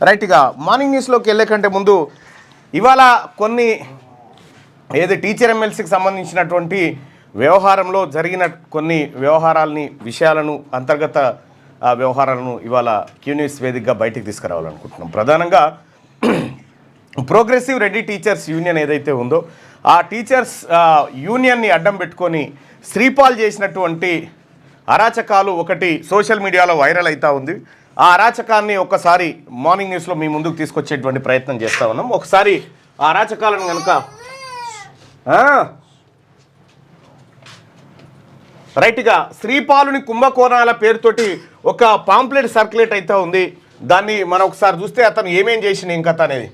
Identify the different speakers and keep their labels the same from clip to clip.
Speaker 1: రైట్గా morning న్యూస్లోకి వెళ్ళే కంటే ముందు ఇవాళ కొన్ని ఏది టీచర్ ఎమ్మెల్సీకి సంబంధించినటువంటి వ్యవహారంలో జరిగిన కొన్ని విషయాలను అంతర్గత వ్యవహారాలను ఇవాళ క్యూ న్యూస్ వేదికగా బయటికి తీసుకురావాలనుకుంటున్నాం. ప్రధానంగా ప్రోగ్రెసివ్ రెడ్డి టీచర్స్ యూనియన్ ఏదైతే ఉందో ఆ టీచర్స్ యూనియన్ని అడ్డం పెట్టుకొని శ్రీపాల్ చేసినటువంటి అరాచకాలు ఒకటి సోషల్ మీడియాలో వైరల్ అవుతూ ఉంది. ఆ అరాచకాన్ని ఒకసారి మార్నింగ్ న్యూస్లో మీ ముందుకు తీసుకొచ్చేటువంటి ప్రయత్నం చేస్తూ ఉన్నాం. ఒకసారి ఆ అరాచకాలను కనుక రైట్గా శ్రీపాలుని కుంభకోణాల పేరుతోటి ఒక పాంప్లెట్ సర్క్యులేట్ అవుతూ ఉంది. దాన్ని మనం ఒకసారి చూస్తే అతను ఏమేం చేసిన ఇంకత అనేది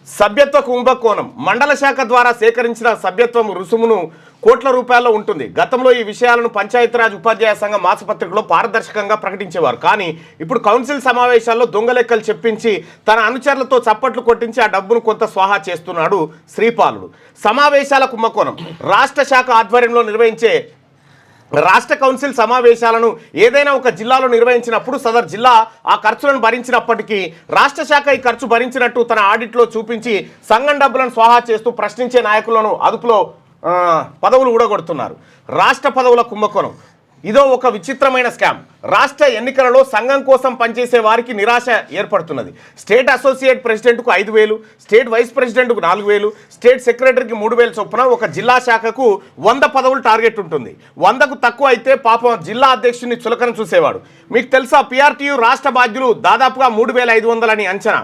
Speaker 1: సభ్యత్వ కుంభకోణం మండల శాఖ ద్వారా సేకరించిన సభ్యత్వం రుసుమును కోట్ల రూపాయల్లో ఉంటుంది. గతంలో ఈ విషయాలను పంచాయతీరాజ్ ఉపాధ్యాయ సంఘం మాసపత్రికలో పారదర్శకంగా ప్రకటించేవారు. కానీ ఇప్పుడు కౌన్సిల్ సమావేశాల్లో దొంగలెక్కలు చెప్పించి తన అనుచరులతో చప్పట్లు కొట్టించి ఆ డబ్బును కొంత స్వాహా చేస్తున్నాడు శ్రీపాలుడు. సమావేశాల కుంభకోణం రాష్ట్ర శాఖ ఆధ్వర్యంలో నిర్వహించే రాష్ట్ర కౌన్సిల్ సమావేశాలను ఏదైనా ఒక జిల్లాలో నిర్వహించినప్పుడు సదర్ జిల్లా ఆ ఖర్చులను భరించినప్పటికీ రాష్ట్ర శాఖ ఈ ఖర్చు భరించినట్టు తన ఆడిట్లో చూపించి సంఘం డబ్బులను స్వాహా చేస్తూ ప్రశ్నించే నాయకులను అదుపులో పదవులు ఊడగొడుతున్నారు. రాష్ట్ర పదవుల కుంభకోణం ఇదో ఒక విచిత్రమైన స్కామ్. రాష్ట్ర ఎన్నికలలో సంఘం కోసం పనిచేసే వారికి నిరాశ ఏర్పడుతున్నది. స్టేట్ అసోసియేట్ ప్రెసిడెంట్కు 5,000, స్టేట్ వైస్ ప్రెసిడెంట్కు 4,000, స్టేట్ సెక్రటరీకి 3,000 చొప్పున ఒక జిల్లా శాఖకు 100 పదవులు టార్గెట్ ఉంటుంది. 100కు తక్కువ అయితే పాపం జిల్లా అధ్యక్షుడిని చులకన చూసేవాడు. మీకు తెలుసా పిఆర్టీయు రాష్ట్ర బాధ్యులు దాదాపుగా 3,500 అని అంచనా.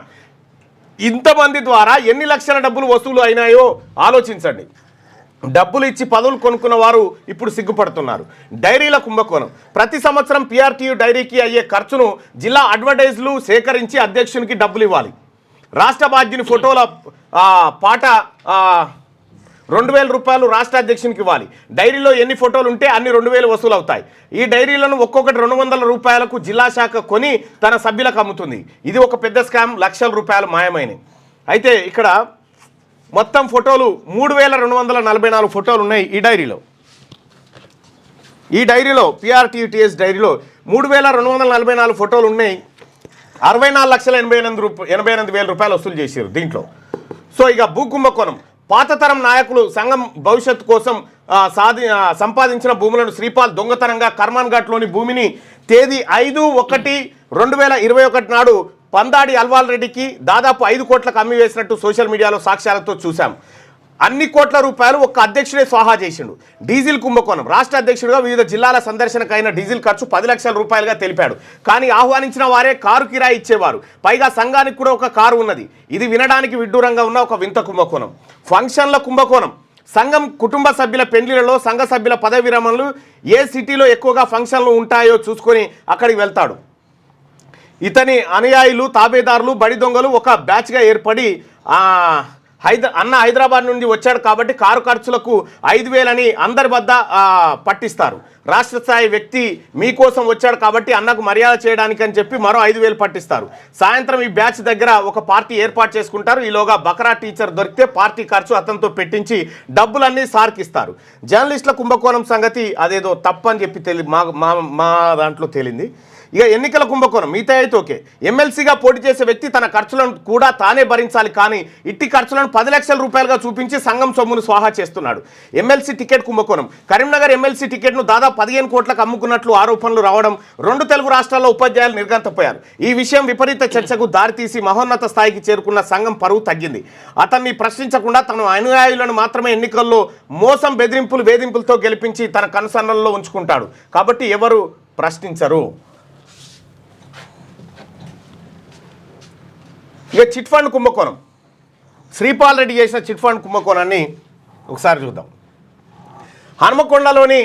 Speaker 1: ఇంతమంది ద్వారా ఎన్ని లక్షల డబ్బులు వసూలు అయినాయో ఆలోచించండి. డబ్బులు ఇచ్చి పదవులు కొనుక్కున్న వారు ఇప్పుడు సిగ్గుపడుతున్నారు. డైరీల కుంభకోణం ప్రతి సంవత్సరం పిఆర్టీయు డైరీకి అయ్యే ఖర్చును జిల్లా అడ్వర్టైజ్లు సేకరించి అధ్యక్షునికి డబ్బులు ఇవ్వాలి. రాష్ట్ర బాధ్యుని ఫోటోల పాట 2,000 రూపాయలు రాష్ట్ర అధ్యక్షునికి ఇవ్వాలి. డైరీలో ఎన్ని ఫోటోలు ఉంటే అన్ని 2,000 వసూలు అవుతాయి. ఈ డైరీలను ఒక్కొక్కటి 200 రూపాయలకు జిల్లా శాఖ కొని తన సభ్యులకు అమ్ముతుంది. ఇది ఒక పెద్ద స్కామ్. లక్షల రూపాయలు మాయమైనవి. అయితే ఇక్కడ మొత్తం ఫోటోలు 3,244 ఫోటోలు ఉన్నాయి ఈ డైరీలో పిఆర్టీటీఎస్ డైరీలో 3,244 ఫోటోలు ఉన్నాయి. 64,88,000 రూపాయలు వసూలు చేశారు దీంట్లో. సో ఇక భూకుంభకోణం పాత తరం నాయకులు సంఘం భవిష్యత్తు కోసం సంపాదించిన భూములను శ్రీపాల్ దొంగతనంగా కర్మాన్ ఘాట్లోని భూమిని తేదీ 5/1/2021 నాడు పందాడి అల్వాల్ రెడ్డికి దాదాపు 5 కోట్లకు అమ్మి వేసినట్టు సోషల్ మీడియాలో సాక్ష్యాలతో చూశాం. అన్ని కోట్ల రూపాయలు ఒక్క అధ్యక్షుడే స్వాహా చేసిండు. డీజిల్ కుంభకోణం రాష్ట్ర అధ్యక్షుడిగా వివిధ జిల్లాల సందర్శనకైన డీజిల్ ఖర్చు 10 లక్షల రూపాయలుగా తెలిపాడు. కానీ ఆహ్వానించిన వారే కారు కిరాయి ఇచ్చేవారు. పైగా సంఘానికి కూడా ఒక కారు ఉన్నది. ఇది వినడానికి విడ్డూరంగా ఉన్న ఒక వింత కుంభకోణం. ఫంక్షన్ల కుంభకోణం సంఘం కుటుంబ సభ్యుల పెళ్లిళ్లలో సంఘ సభ్యుల పదవి విరమణలు ఏ సిటీలో ఎక్కువగా ఫంక్షన్లు ఉంటాయో చూసుకొని అక్కడికి వెళ్తాడు. ఇతని అనుయాయులు తాబేదారులు బడి దొంగలు ఒక బ్యాచ్గా ఏర్పడి హైదరాబాద్ నుండి వచ్చాడు కాబట్టి కారు ఖర్చులకు 5,000 అని అందరి వద్ద పట్టిస్తారు. రాష్ట్ర స్థాయి వ్యక్తి మీకోసం వచ్చాడు కాబట్టి అన్నకు మర్యాద చేయడానికి అని చెప్పి మరో 5,000 పట్టిస్తారు. సాయంత్రం ఈ బ్యాచ్ దగ్గర ఒక పార్టీ ఏర్పాటు చేసుకుంటారు. ఈలోగా బకరా టీచర్ దొరికితే పార్టీ ఖర్చు అతనితో పెట్టించి డబ్బులన్నీ సార్కిస్తారు. జర్నలిస్టుల కుంభకోణం సంగతి అదేదో తప్పని చెప్పి మా దాంట్లో తేలింది. ఇక ఎన్నికల కుంభకోణం మిగతా అయితే ఓకే. ఎమ్మెల్సీగా పోటీ చేసే వ్యక్తి తన ఖర్చులను కూడా తానే భరించాలి. కానీ ఇట్టి ఖర్చులను 10 లక్షల రూపాయలుగా చూపించి సంఘం సొమ్మును స్వాహా చేస్తున్నాడు. ఎమ్మెల్సీ టికెట్ కుంభకోణం కరీంనగర్ ఎమ్మెల్సీ టికెట్ను దాదాపు 15 కోట్లకు అమ్ముకున్నట్లు ఆరోపణలు రావడం 2 తెలుగు రాష్ట్రాల్లో ఉపాధ్యాయులు నిర్గంతపోయారు. ఈ విషయం విపరీత చర్చకు దారితీసి మహోన్నత స్థాయికి చేరుకున్న సంఘం పరువు తగ్గింది. అతన్ని ప్రశ్నించకుండా తన అనుయాయులను మాత్రమే ఎన్నికల్లో మోసం బెదిరింపులు వేధింపులతో గెలిపించి తన కనుసన్నల్లో ఉంచుకుంటాడు. కాబట్టి ఎవరు ప్రశ్నించరు. ఇక చిట్ ఫండ్ కుంభకోణం శ్రీపాల్ రెడ్డి చేసిన చిట్ ఫండ్ కుంభకోణాన్ని ఒకసారి చూద్దాం. హనుమకొండలోని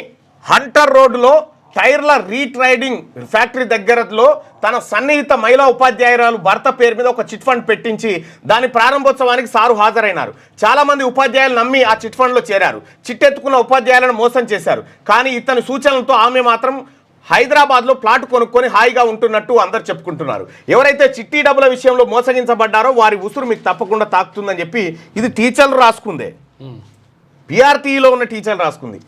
Speaker 1: హంటర్ రోడ్డులో టైర్ల రీట్రైడింగ్ ఫ్యాక్టరీ దగ్గరలో తన సన్నిహిత మహిళా ఉపాధ్యాయురాలు భర్త పేరు మీద ఒక చిట్ ఫండ్ పెట్టించి దాని ప్రారంభోత్సవానికి సారు హాజరైనారు. చాలామంది ఉపాధ్యాయులు నమ్మి ఆ చిట్ ఫండ్లో చేరారు. చిట్టెత్తుకున్న ఉపాధ్యాయులను మోసం చేశారు. కానీ ఇతని సూచనలతో ఆమె మాత్రం హైదరాబాద్లో ప్లాట్ కొనుక్కొని హాయిగా ఉంటున్నట్టు అందరు చెప్పుకుంటున్నారు. ఎవరైతే చిట్టి డబ్బుల విషయంలో మోసగించబడ్డారో వారి ఉసురు మీకు తప్పకుండా తాకుతుందని చెప్పి ఇది టీచర్లు రాసుకుందే. పిఆర్టీలో ఉన్న టీచర్లు రాసుకుంది.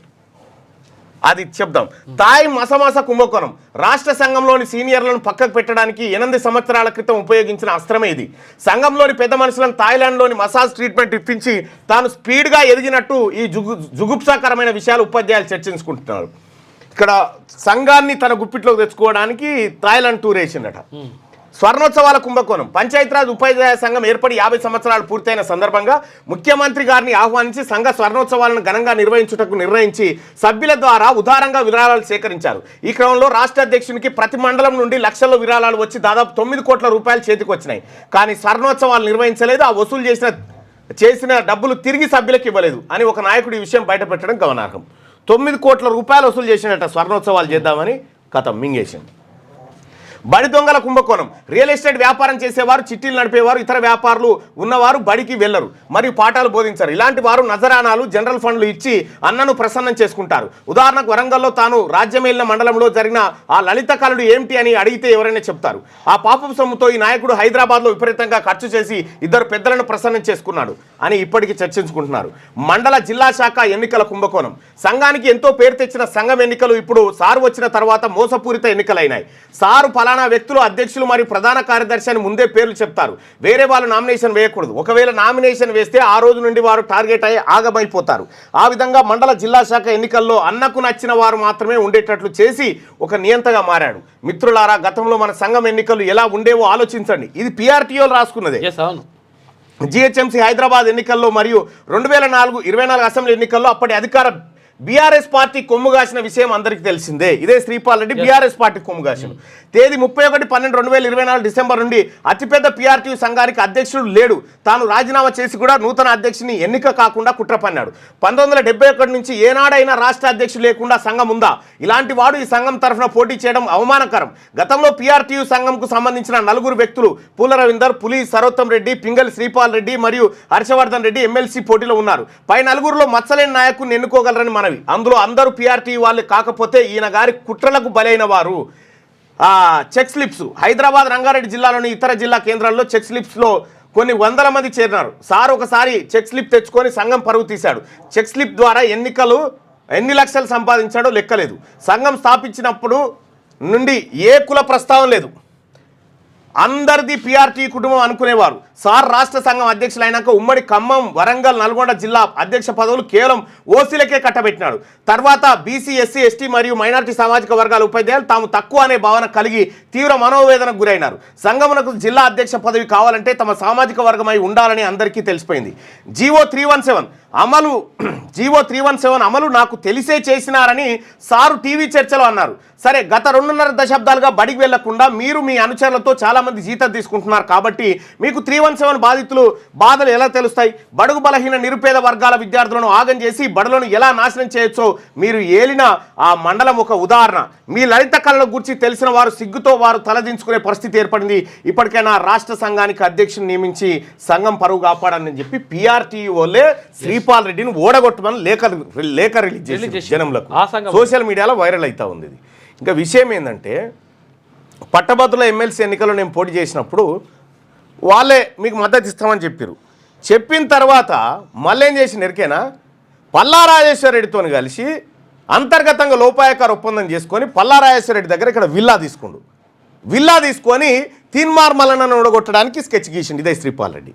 Speaker 1: అది చెప్దాం. తాయ్ మసమాస కుంభకోణం రాష్ట్ర సంఘంలోని సీనియర్లను పక్కకు పెట్టడానికి 8 సంవత్సరాల క్రితం ఉపయోగించిన అస్త్రమే ఇది. సంఘంలోని పెద్ద మనుషులను థాయిలాండ్లోని మసాజ్ ట్రీట్మెంట్ ఇప్పించి తాను స్పీడ్గా ఎదిగినట్టు ఈ జుగుప్సాకరమైన విషయాలు ఉపాధ్యాయులు చర్చించుకుంటున్నారు. ఇక్కడ సంఘాన్ని తన గుప్పిట్లోకి తెచ్చుకోవడానికి థాయిలాండ్ టూర్ వేసిందట. స్వర్ణోత్సవాల కుంభకోణం పంచాయతీరాజ్ ఉపాధ్యాయ సంఘం ఏర్పడి 50 సంవత్సరాలు పూర్తయిన సందర్భంగా ముఖ్యమంత్రి గారిని ఆహ్వానించి సంఘ స్వర్ణోత్సవాలను ఘనంగా నిర్వహించుటకు నిర్ణయించి సభ్యుల ద్వారా ఉదారంగా విరాళాలు సేకరించారు. ఈ క్రమంలో రాష్ట్ర అధ్యక్షునికి ప్రతి మండలం నుండి లక్షల్లో విరాళాలు వచ్చి దాదాపు 9 కోట్ల రూపాయలు చేతికి వచ్చినాయి. కానీ స్వర్ణోత్సవాలు నిర్వహించలేదు, ఆ వసూలు చేసిన డబ్బులు తిరిగి సభ్యులకు ఇవ్వలేదు అని ఒక నాయకుడు ఈ విషయం బయటపెట్టడం గమనార్హం. 9 కోట్ల రూపాయలు వసూలు చేసినట్ట స్వర్ణోత్సవాలు చేద్దామని కథం మింగేసింది. బడి దొంగల కుంభకోణం రియల్ ఎస్టేట్ వ్యాపారం చేసేవారు, చిట్టీలు నడిపేవారు, ఇతర వ్యాపారులు ఉన్నవారు బడికి వెళ్లరు మరియు పాఠాలు బోధించారు. ఇలాంటి వారు నజరానాలు, జనరల్ ఫండ్లు ఇచ్చి అన్నను ప్రసన్నం చేసుకుంటారు. ఉదాహరణకు వరంగల్లో తాను రాజ్యమేలిన మండలంలో జరిగిన ఆ లలిత కళలు ఏమిటి అని అడిగితే ఎవరైనా చెప్తారు. ఆ పాపపు సొమ్ముతో ఈ నాయకుడు హైదరాబాద్లో విపరీతంగా ఖర్చు చేసి 2 పెద్దలను ప్రసన్నం చేసుకున్నాడు అని ఇప్పటికీ చర్చించుకుంటున్నారు. మండల జిల్లా శాఖ ఎన్నికల కుంభకోణం సంఘానికి ఎంతో పేరు తెచ్చిన సంఘం ఎన్నికలు ఇప్పుడు సారు వచ్చిన తర్వాత మోసపూరిత ఎన్నికలైనాయి. సారు పలానా వ్యక్తులు అధ్యక్షులు మరియు ప్రధాన కార్యదర్శి అని ముందే పేర్లు చెప్తారు. వేరే వాళ్ళు నామినేషన్ వేయకూడదు. ఒకవేళ నామినేషన్ వేస్తే ఆ రోజు నుండి వారు టార్గెట్ అయ్యి ఆగమైపోతారు. ఆ విధంగా మండల జిల్లా శాఖ ఎన్నికల్లో అన్నకు నచ్చిన వారు మాత్రమే ఉండేటట్లు చేసి ఒక నియంతగా మారాడు. మిత్రులారా, గతంలో మన సంఘం ఎన్నికలు ఎలా ఉండేవో ఆలోచించండి. ఇది PRTOలు రాసుకున్నదే. GHMC హైదరాబాద్ ఎన్నికల్లో మరియు 2024 అసెంబ్లీ ఎన్నికల్లో అప్పటి అధికార బీఆర్ఎస్ పార్టీ కొమ్ముగాసిన విషయం అందరికీ తెలిసిందే. ఇదే శ్రీపాల్ రెడ్డి బీఆర్ఎస్ పార్టీ కొమ్ముగాసిన తేదీ 31/12/2024 డిసెంబర్ నుండి అతిపెద్ద PRTO సంఘానికి అధ్యక్షుడు లేడు. తాను రాజీనామా చేసి కూడా నూతన అధ్యక్షుని ఎన్నిక కాకుండా కుట్ర పన్నాడు. 1971 నుంచి ఏనాడైనా రాష్ట్ర అధ్యక్షుడు లేకుండా సంఘం ఉందా? ఇలాంటి వాడు ఈ సంఘం తరఫున పోటీ చేయడం అవమానకరం. గతంలో PRTO సంఘంకు సంబంధించిన 4 వ్యక్తులు పూల రవీందర్, పులి సరోత్తం రెడ్డి, పింగళి శ్రీపాల్ రెడ్డి మరియు హర్షవర్ధన్ రెడ్డి ఎమ్మెల్సీ పోటీలో ఉన్నారు. పై 4లో మచ్చలేని నాయకుని ఎన్నుకోగలరని మనవి. అందులో అందరూ PRTO వాళ్ళు కాకపోతే ఈయన గారి కుట్రలకు బలైన వారు. చెక్ స్లిప్స్ హైదరాబాద్, రంగారెడ్డి జిల్లాలోని ఇతర జిల్లా కేంద్రాల్లో చెక్ స్లిప్స్లో కొన్ని వందల మంది చేరినారు. సార్ ఒకసారి చెక్ స్లిప్ తెచ్చుకొని సంఘం పరువు తీశాడు. చెక్ స్లిప్ ద్వారా ఎన్ని లక్షలు సంపాదించాడో లెక్కలేదు. సంఘం స్థాపించినప్పుడు నుండి ఏ కుల ప్రస్తావన లేదు. అందరిది PRTO కుటుంబం అనుకునేవారు. సార్ రాష్ట్ర సంఘం అధ్యక్షులైనాక ఉమ్మడి ఖమ్మం, వరంగల్, నల్గొండ జిల్లా అధ్యక్ష పదవులు కేవలం ఓసీలకే కట్టబెట్టినాడు. తర్వాత BC, SC, ST మరియు మైనారిటీ సామాజిక వర్గాల ఉపాధ్యాయులు తాము తక్కువ అనే భావన కలిగి తీవ్ర మనోవేదనకు గురైనారు. సంఘమునకు జిల్లా అధ్యక్ష పదవి కావాలంటే తమ సామాజిక వర్గమై ఉండాలని అందరికీ తెలిసిపోయింది. జీవో 317 అమలు నాకు తెలిసే చేసినారని సారు టీవీ చర్చలో అన్నారు. సరే, గత 2.5 దశాబ్దాలుగా బడికి వెళ్లకుండా మీరు మీ అనుచరులతో చాలా మంది జీతం తీసుకుంటున్నారు కాబట్టి మీకు 317 బాధలు ఎలా తెలుస్తాయి? బడుగు బలహీన నిరుపేద వర్గాల విద్యార్థులను ఆగం చేసి బడులను ఎలా నాశనం చేయొచ్చో మీరు ఏలిన ఆ మండలం ఒక ఉదాహరణ. మీ లలిత కళల గురించి తెలిసిన వారు సిగ్గుతో వారు తలదించుకునే పరిస్థితి ఏర్పడింది. ఇప్పటికైనా రాష్ట్ర సంఘానికి అధ్యక్షుని నియమించి సంఘం పరువు కాపాడని చెప్పి PRTOలే శ్రీపాల్ రెడ్డిని ఓడగొట్టమని లేఖ రిలీజ్ చేసి జనంలకు సోషల్ మీడియాలో వైరల్ అవుతా ఉంది. ఇది ఇంకా విషయం ఏంటంటే, పట్టభద్రుల ఎమ్మెల్సీ ఎన్నికల్లో నేను పోటీ చేసినప్పుడు వాళ్ళే మీకు మద్దతు ఇస్తామని చెప్పారు. చెప్పిన తర్వాత మళ్ళీ ఏం చేసిన ఎరికేనా, పల్లా రాజేశ్వర రెడ్డితో కలిసి అంతర్గతంగా లోపాయకార ఒప్పందం చేసుకొని పల్లా రాజేశ్వర రెడ్డి దగ్గర ఇక్కడ విల్లా తీసుకొని తీన్మార్ మల్లన్నను ఓడగొట్టడానికి స్కెచ్ గీసిండు ఇదే శ్రీపాల్ రెడ్డి.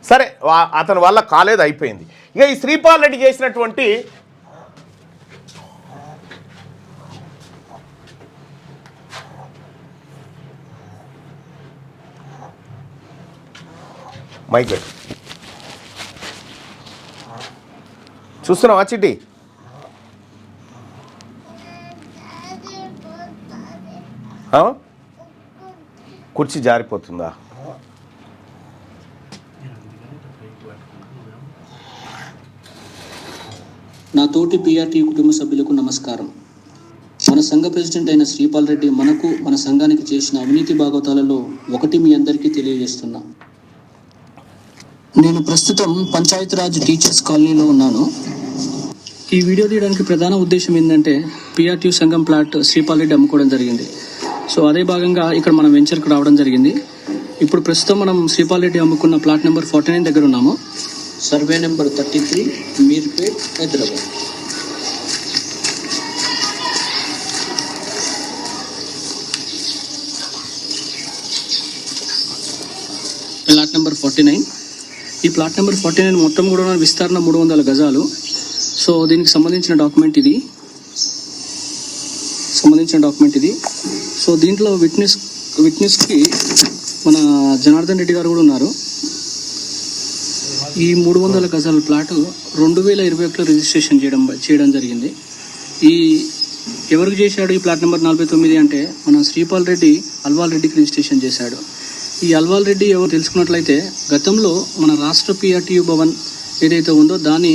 Speaker 1: సరే, అతని వల్ల కాలేదు, అయిపోయింది. ఇక ఈ శ్రీపాల్ రెడ్డి చేసినటువంటి మైక్ చూస్తున్నావా చిట్టి? కుర్చీ జారిపోతుందా?
Speaker 2: నా తోటి PRTO కుటుంబ సభ్యులకు నమస్కారం. మన సంఘ ప్రెసిడెంట్ అయిన శ్రీపాల్ రెడ్డి మనకు, మన సంఘానికి చేసిన అవినీతి భాగవతాలలో ఒకటి మీ అందరికీ తెలియజేస్తున్నా. నేను ప్రస్తుతం పంచాయతీరాజ్ టీచర్స్ కాలనీలో ఉన్నాను. ఈ వీడియో తీయడానికి ప్రధాన ఉద్దేశం ఏంటంటే, PRTO సంఘం ప్లాట్ శ్రీపాల్ రెడ్డి అమ్ముకోవడం జరిగింది. సో అదే భాగంగా ఇక్కడ మనం వెంచర్కి రావడం జరిగింది. ఇప్పుడు ప్రస్తుతం మనం శ్రీపాల్ రెడ్డి అమ్ముకున్న ప్లాట్ నెంబర్ 49 దగ్గర ఉన్నాము. Survey number 33, Meerpet, Hyderabad. Plot number 49. ఈ ప్లాట్ నెంబర్ 49 మొత్తం కూడా విస్తరణ 300 గజాలు. సో దీనికి సంబంధించిన డాక్యుమెంట్ ఇది. సో దీంట్లో విట్నెస్కి మన జనార్దన్ రెడ్డి గారు కూడా ఉన్నారు. ఈ 300 గజాల ప్లాట్ 2021లో రిజిస్ట్రేషన్ చేయడం జరిగింది. ఈ ఎవరికి చేశాడు ఈ ప్లాట్ నెంబర్ 49 అంటే మన శ్రీపాల్ రెడ్డి అల్వాల్ రెడ్డికి రిజిస్ట్రేషన్ చేశాడు. ఈ అల్వాల్ రెడ్డి ఎవరు తెలుసుకున్నట్లయితే గతంలో మన రాష్ట్ర పిఆర్టీయూ భవన్ ఏదైతే ఉందో దాని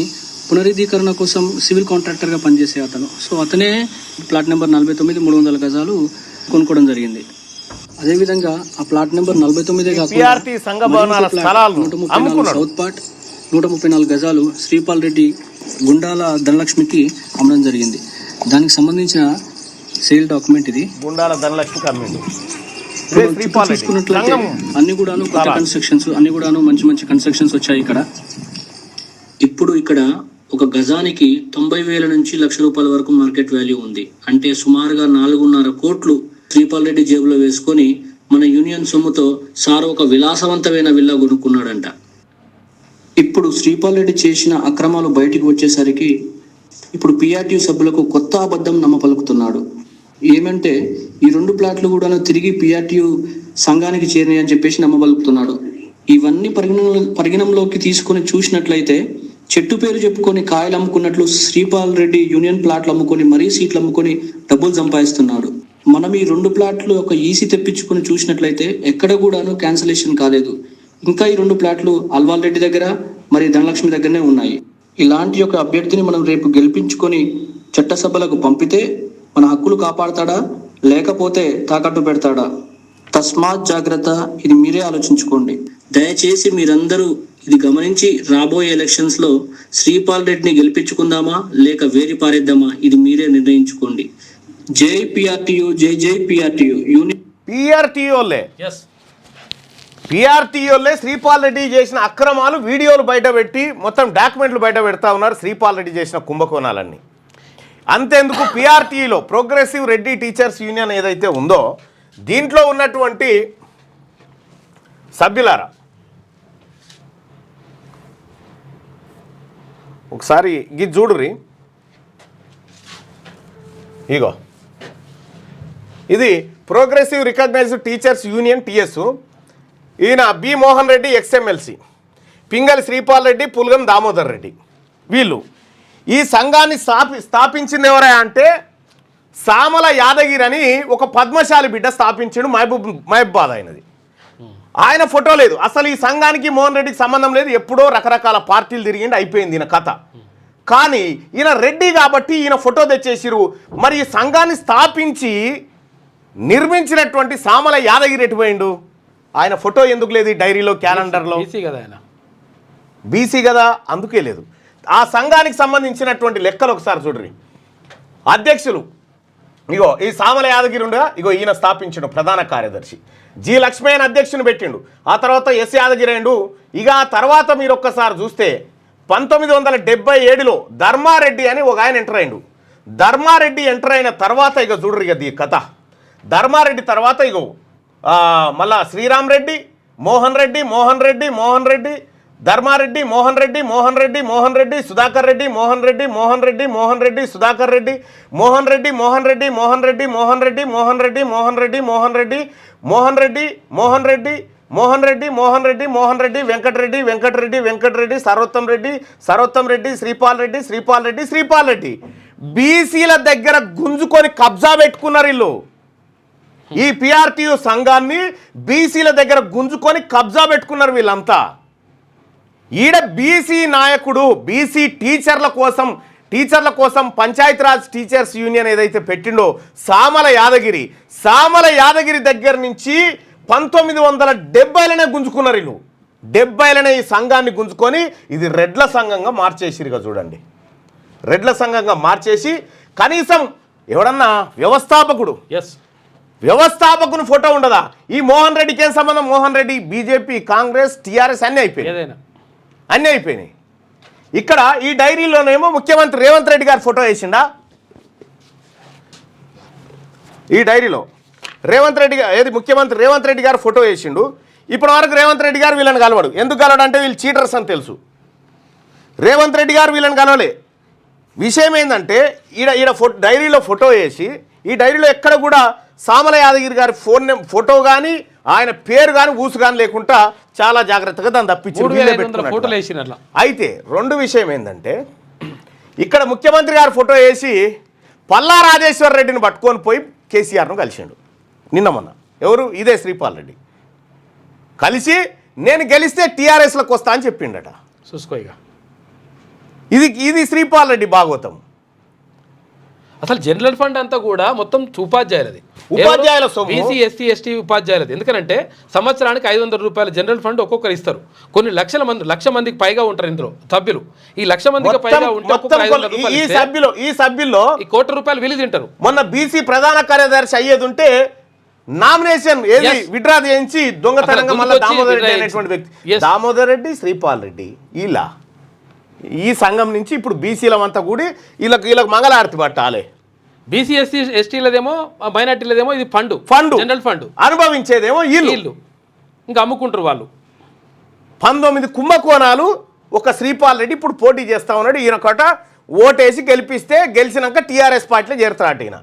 Speaker 2: పునరుద్ధీకరణ కోసం సివిల్ కాంట్రాక్టర్గా పనిచేసే అతను. సో అతనే ప్లాట్ నెంబర్ 49 300 గజాలు కొనుక్కోవడం జరిగింది. అదేవిధంగా ఆ ప్లాట్ నెంబర్ 49 సౌత్ పార్ట్ 134 గజాలు శ్రీపాల్ రెడ్డి గుండాల ధనలక్ష్మికి అమ్మడం జరిగింది. దానికి సంబంధించిన సేల్ డాక్యుమెంట్ ఇది.
Speaker 1: గుండాల ధనలక్ష్మికి అమ్మింది.
Speaker 2: చూసుకున్నట్లయితే అన్ని కూడాను కొత్త కన్స్ట్రక్షన్స్, అన్ని కూడాను మంచి కన్స్ట్రక్షన్స్ వచ్చాయి ఇక్కడ. ఇప్పుడు ఇక్కడ ఒక గజానికి 90,000 నుంచి ₹1,00,000 వరకు మార్కెట్ వాల్యూ ఉంది. అంటే సుమారుగా 4.5 కోట్లు శ్రీపాల్ రెడ్డి జేబులో వేసుకొని మన యూనియన్ సొమ్ముతో సార్ ఒక విలాసవంతమైన విల్లా కొనుక్కున్నాడంట. ఇప్పుడు శ్రీపాల్ రెడ్డి చేసిన అక్రమాలు బయటికి వచ్చేసరికి ఇప్పుడు పిఆర్టీయూ సభ్యులకు కొత్త అబద్ధం నమ్మపలుకుతున్నాడు. ఏమంటే ఈ 2 ప్లాట్లు కూడా తిరిగి పిఆర్టీయూ సంఘానికి చేరినాయి అని చెప్పేసి నమ్మబలుకుతున్నాడు. ఇవన్నీ పరిగణంలోకి తీసుకొని చూసినట్లయితే చెట్టు పేరు చెప్పుకొని కాయలు అమ్ముకున్నట్లు శ్రీపాల్ రెడ్డి యూనియన్ ప్లాట్లు అమ్ముకొని మరీ సీట్లు అమ్ముకొని డబ్బులు సంపాదిస్తున్నాడు. మనం ఈ 2 ప్లాట్లు ఒక ఈసీ తెప్పించుకొని చూసినట్లయితే ఎక్కడ కూడాను క్యాన్సిలేషన్ కాలేదు. ఇంకా ఈ 2 ప్లాట్లు అల్వాల్ రెడ్డి దగ్గర మరి ధనలక్ష్మి దగ్గరనే ఉన్నాయి. ఇలాంటి ఒక అభ్యర్థిని మనం రేపు గెలిపించుకొని చట్టసభలకు పంపితే మన హక్కులు కాపాడతాడా లేకపోతే తాకట్టు పెడతాడా? తస్మాత్ జాగ్రత్త. ఇది మీరే ఆలోచించుకోండి. దయచేసి మీరందరూ ఇది గమనించి రాబోయే ఎలక్షన్స్ లో శ్రీపాల్ రెడ్డిని గెలిపించుకుందామా లేక వేరి పారేద్దామా ఇది మీరే నిర్ణయించుకోండి. జై పిఆర్టీయూ, జై పిఆర్టీయూ.
Speaker 1: పిఆర్టీఓలే శ్రీపాల్ రెడ్డి చేసిన అక్రమాలు వీడియోలు బయట పెట్టి మొత్తం డాక్యుమెంట్లు బయట పెడతా ఉన్నారు. శ్రీపాల్ రెడ్డి చేసిన కుంభకోణాలన్నీ. అంతేందుకు పిఆర్టీలో ప్రోగ్రెసివ్ రెడ్డి టీచర్స్ యూనియన్ ఏదైతే ఉందో దీంట్లో ఉన్నటువంటి సభ్యులారా ఒకసారి ఇది చూడుర్రి. ఇగో ఇది progressive recognised teachers union TS. ఈయన బి మోహన్ రెడ్డి ఎక్స్ఎమ్మెల్సీ, పింగళి శ్రీపాల్ రెడ్డి, పుల్గం దామోదర్ రెడ్డి. వీళ్ళు ఈ సంఘాన్ని స్థాపించింది ఎవరా అంటే సామల యాదగిరి అని ఒక పద్మశాలి బిడ్డ స్థాపించాడు. మహబూబాద్ అయినది. ఆయన ఫోటో లేదు. అసలు ఈ సంఘానికి మోహన్ రెడ్డికి సంబంధం లేదు. ఎప్పుడో రకరకాల పార్టీలు తిరిగిండి అయిపోయింది ఈయన కథ. కానీ ఈయన రెడ్డి కాబట్టి ఈయన ఫోటో తెచ్చేసిరు. మరి ఈ సంఘాన్ని స్థాపించి నిర్మించినటువంటి సామల యాదగిరి ఎటుపోయిండు? ఆయన ఫోటో ఎందుకు లేదు ఈ డైరీలో, క్యాలెండర్లో? బీసీ కదా, అందుకే లేదు. ఆ సంఘానికి సంబంధించినటువంటి లెక్కలు ఒకసారి చూడ్రి. అధ్యక్షులు ఇగో ఈ సామల యాదగిరి ఉండగా ఇగో ఈయన స్థాపించిండు ప్రధాన కార్యదర్శి. జి లక్ష్మయ్యన్ అధ్యక్షుని పెట్టిండు. ఆ తర్వాత ఎస్ యాదగిరి అయిండు. ఇక ఆ తర్వాత మీరు ఒక్కసారి చూస్తే 1977లో ధర్మారెడ్డి అని ఒక ఆయన ఎంటర్ అయిండు. ధర్మారెడ్డి ఎంటర్ అయిన తర్వాత ఇక చూడరు ఇక ఈ కథ. ధర్మారెడ్డి తర్వాత ఇగో మళ్ళా శ్రీరామ్ రెడ్డి, మోహన్ రెడ్డి, ధర్మారెడ్డి, మోహన్ రెడ్డి, సుధాకర్ రెడ్డి, మోహన్ రెడ్డి, సుధాకర్ రెడ్డి, వెంకటరెడ్డి, సరోత్తం రెడ్డి, శ్రీపాల్ రెడ్డి. బీసీల దగ్గర గుంజుకొని కబ్జా పెట్టుకున్నారు వీళ్ళు. ఈ పిఆర్టీయూ సంఘాన్ని బీసీల దగ్గర గుంజుకొని కబ్జా పెట్టుకున్నారు వీళ్ళంతా. ఈడ బీసీ నాయకుడు బీసీ టీచర్ల కోసం పంచాయతీరాజ్ టీచర్స్ యూనియన్ ఏదైతే పెట్టిండో సామల యాదగిరి దగ్గర నుంచి 1970లోనే గుంజుకున్నారు వీళ్ళు. 70లోనే ఈ సంఘాన్ని గుంజుకొని ఇది రెడ్ల సంఘంగా మార్చేసిరుగా చూడండి. రెడ్ల సంఘంగా మార్చేసి కనీసం ఎవడన్నా వ్యవస్థాపకుని ఫోటో ఉండదా? ఈ మోహన్ రెడ్డికి ఏం సంబంధం? మోహన్ రెడ్డి బీజేపీ, కాంగ్రెస్, టీఆర్ఎస్ అన్నీ అయిపోయినాయి. ఇక్కడ ఈ డైరీలోనేమో ముఖ్యమంత్రి రేవంత్ రెడ్డి గారి ఫోటో వేసిండా? ఈ డైరీలో ముఖ్యమంత్రి రేవంత్ రెడ్డి గారు ఫోటో వేసిండు. ఇప్పటి వరకు రేవంత్ రెడ్డి గారు వీళ్ళని కలవడు. ఎందుకు కలవడు అంటే వీళ్ళు చీటర్స్ అని తెలుసు. రేవంత్ రెడ్డి గారు వీళ్ళని కలవలే. విషయం ఏంటంటే ఈడ డైరీలో ఫోటో వేసి ఈ డైరీలో ఎక్కడ కూడా సామల యాదగిరి గారి ఫోటో కానీ ఆయన పేరు కానీ ఊసు కానీ లేకుండా చాలా జాగ్రత్తగా దాన్ని తప్పించి. అయితే రెండు విషయం ఏంటంటే ఇక్కడ ముఖ్యమంత్రి గారు ఫోటో వేసి పల్లా రాజేశ్వర్ రెడ్డిని పట్టుకొని పోయి కేసీఆర్ను కలిసిండు నిన్న మొన్న. ఎవరు? ఇదే శ్రీపాల్ రెడ్డి కలిసి నేను గెలిస్తే టీఆర్ఎస్లోకి వస్తా అని చెప్పిండట.
Speaker 3: చూసుకోయిగా
Speaker 1: ఇది శ్రీపాల్ రెడ్డి భాగవతం.
Speaker 3: అసలు జనరల్ ఫండ్ అంతా కూడా మొత్తం ఉపాధ్యాయులది,
Speaker 1: ఉపాధ్యాయుల
Speaker 3: బీసీ ఎస్సీ ఎస్టీ ఉపాధ్యాయులది. ఎందుకంటే సంవత్సరానికి 500 రూపాయల జనరల్ ఫండ్ ఒక్కొక్కరు ఇస్తారు. కొన్ని లక్ష మందికి పైగా ఉంటారు ఇందులో సభ్యులు. ఈ 1,00,000 మందికి పైగా ఉంటే
Speaker 1: ఈ సభ్యుల్లో
Speaker 3: ₹1,00,00,000 విలు తింటారు.
Speaker 1: మొన్న బీసీ ప్రధాన కార్యదర్శి అయ్యేది ఉంటే నామినేషన్ ఏది విడ్రా చేయించి దొంగతనంగా మళ్ళీ దామోదర్ రెడ్డి అనేటువంటి వ్యక్తి, దామోదర్ రెడ్డి శ్రీపాల్ రెడ్డి ఇలా ఈ సంఘం నుంచి ఇప్పుడు బీసీలమంతా కూడి వీళ్ళకి మంగళారతి పట్టాలి.
Speaker 3: బీసీ ఎస్సీ ఎస్టీలదేమో మైనార్టీలదేమో ఇది ఫండ్ జనరల్ ఫండ్,
Speaker 1: అనుభవించేదేమో వీళ్ళు
Speaker 3: ఇంకా అమ్ముకుంటారు వాళ్ళు.
Speaker 1: 19 కుంభకోణాలు ఒక శ్రీపాల్ రెడ్డి ఇప్పుడు పోటీ చేస్తా ఉన్నాడు. ఈయన కొట ఓటేసి గెలిచినాక టీఆర్ఎస్ పార్టీలో చేరుతాడు. ఈయన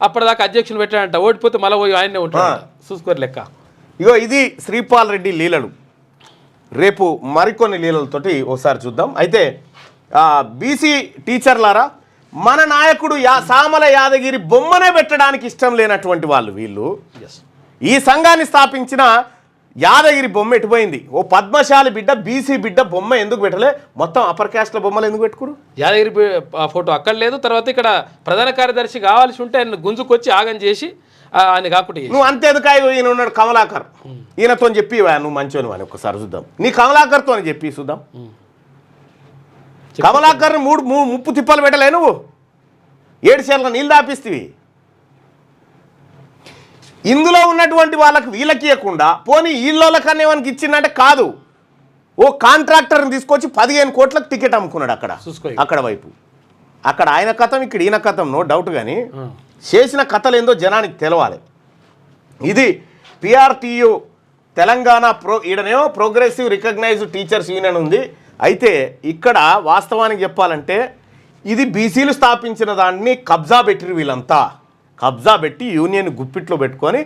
Speaker 3: అప్పటిదాకా అధ్యక్షులు పెట్టాడంట, ఓడిపోతే మళ్ళీ పోయి ఆయనే ఉంటాడు. చూసుకోరు లెక్క.
Speaker 1: ఇగో ఇది శ్రీపాల్ రెడ్డి లీలలు. రేపు మరికొన్ని లీలలతోటి ఒకసారి చూద్దాం. అయితే బీసీ టీచర్లారా, మన నాయకుడు సామల యాదగిరి బొమ్మనే పెట్టడానికి ఇష్టం లేనటువంటి వాళ్ళు వీళ్ళు. ఈ సంఘాన్ని స్థాపించిన యాదగిరి బొమ్మ ఎటుపోయింది? ఓ పద్మశాలి బిడ్డ బీసీ బిడ్డ బొమ్మ ఎందుకు పెట్టలే? మొత్తం అప్పర్ క్యాస్ట్ల బొమ్మలు ఎందుకు పెట్టుకురు?
Speaker 3: యాదగిరి ఫోటో అక్కడ లేదు. తర్వాత ఇక్కడ ప్రధాన కార్యదర్శి కావాల్సి ఉంటే ఆయన గుంజుకొచ్చి ఆగం చేసి ఆయన కాకుండా
Speaker 1: నువ్వు అంతేందుకు ఈయన ఉన్నాడు కమలాకర్, ఈయనతో చెప్పి నువ్వు మంచోని అని ఒకసారి చూద్దాం. నీ కమలాకర్తో అని చెప్పి చూద్దాం. కమలాకర్ని ముప్పు తిప్పలు పెట్టలే నువ్వు, 7 సేర్ల నీళ్ళు దాపిస్తేవి. ఇందులో ఉన్నటువంటి వాళ్ళకి వీళ్ళకి ఇవ్వకుండా పోనీ వీళ్ళకన్నా ఏమనికి ఇచ్చిందంటే కాదు, ఓ కాంట్రాక్టర్ని తీసుకొచ్చి 15 కోట్లకు టికెట్ అమ్ముకున్నాడు అక్కడ వైపు. అక్కడ ఆయన కథం, ఇక్కడ ఈయన కథం, నో డౌట్. కానీ చేసిన కథలు ఏందో జనానికి తెలవాలి. ఇది పిఆర్టీయు తెలంగాణ ఈడనేమో ప్రోగ్రెసివ్ రికగ్నైజ్డ్ టీచర్స్ యూనియన్ ఉంది. అయితే ఇక్కడ వాస్తవానికి చెప్పాలంటే ఇది బీసీలు స్థాపించిన దాన్ని కబ్జా పెట్టిరు. వీళ్ళంతా కబ్జా పెట్టి యూనియన్ గుప్పిట్లో పెట్టుకొని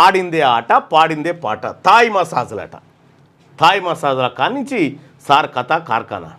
Speaker 1: ఆడిందే ఆట, పాడిందే పాట, థాయ్ మసాజులట. థాయ్ మసాజుల కానించి సార్ కథ కార్ఖానా.